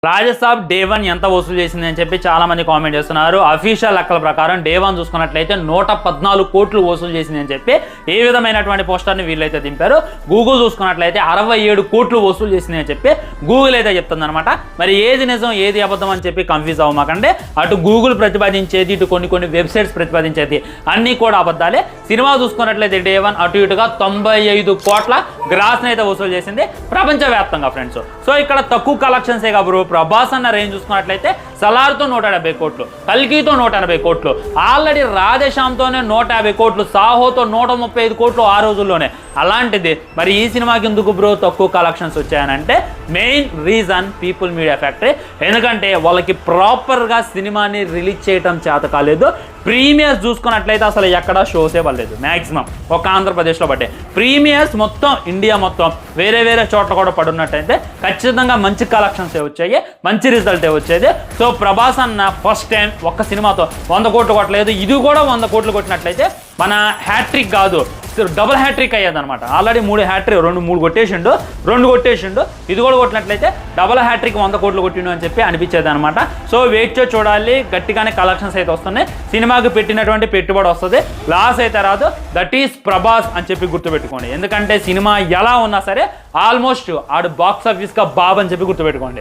Raja Saab day 1 ఎంత వసూలు చేసింది అని చెప్పి చాలా మంది కామెంట్ చేస్తున్నారు. అఫీషియల్ లెక్కల ప్రకారం డే 1 చూసుకున్నట్లయితే 114 కోట్లు వసూలు చేసింది అని చెప్పి ఏ విధమైనటువంటి పోస్టర్ని వీళ్ళైతే దింపారు. గూగుల్ చూసుకున్నట్లయితే 67 కోట్లు వసూలు చేసింది అని చెప్పి గూగుల్ అయితే చెప్తుంది అనమాట. మరి ఏది నిజం ఏది అబద్ధం అని చెప్పి కన్ఫ్యూజ్ అవ్వమాకండి. అటు గూగుల్ ప్రతిపాదించేది ఇటు కొన్ని వెబ్సైట్స్ ప్రతిపాదించేది అన్నీ కూడా అబద్ధాలే. సినిమా చూసుకున్నట్లయితే డే 1 అటు ఇటుగా 95 కోట్ల గ్రాస్ని అయితే వసూలు చేసింది ప్రపంచవ్యాప్తంగా ఫ్రెండ్స్. సో ఇక్కడ తక్కువ కలెక్షన్సే కాబట్టి ప్రభాస్ అన్న రేంజ్ చూసుకున్నట్లయితే సలార్తో 170 కోట్లు, కల్కితో 180 కోట్లు, ఆల్రెడీ రాధేశ్యామ్తోనే 150 కోట్లు, సాహోతో 135 కోట్లు ఆ రోజుల్లోనే. అలాంటిది మరి ఈ సినిమాకి ఎందుకు బ్రో తక్కువ కలెక్షన్స్ వచ్చాయనంటే main reason people media factory. ఎందుకంటే వాళ్ళకి ప్రాపర్గా సినిమాని రిలీజ్ చేయటం చేత కాలేదు. ప్రీమియర్స్ చూసుకున్నట్లయితే అసలు ఎక్కడ షోసే పడలేదు. మ్యాక్సిమం ఒక ఆంధ్రప్రదేశ్లో పడ్డాయి. ప్రీమియర్స్ మొత్తం ఇండియా మొత్తం వేరే చోట్ల కూడా పడున్నట్టయితే ఖచ్చితంగా మంచి కలెక్షన్సే వచ్చాయి, మంచి రిజల్టే వచ్చేది. సో ప్రభాస్ అన్న ఫస్ట్ టైం ఒక్క సినిమాతో 100 కోట్లు కొట్టలేదు. ఇది కూడా 100 కోట్లు కొట్టినట్లయితే మన హ్యాట్రిక్ కాదు డబుల్ హ్యాట్రిక్ అయ్యేదన్నమాట. ఆల్రెడీ 3 హ్యాట్రిక్ 2 కొట్టేసిండు, 2 కొట్టేసిండు. ఇది కూడా కొట్టినట్లయితే డబుల్ హ్యాట్రిక్ 100 కోట్లు కొట్టిండు అని చెప్పి అనిపించేది అనమాట. సో వెయిట్ చేసి చూడాలి. గట్టిగానే కలెక్షన్స్ అయితే వస్తున్నాయి. సినిమాకి పెట్టినటువంటి పెట్టుబడి వస్తుంది, లాస్ అయితే రాదు. దట్ ఈస్ ప్రభాస్ అని చెప్పి గుర్తుపెట్టుకోండి. ఎందుకంటే సినిమా ఎలా ఉన్నా సరే ఆల్మోస్ట్ ఆడు బాక్స్ ఆఫీస్గా బాబు అని చెప్పి గుర్తుపెట్టుకోండి.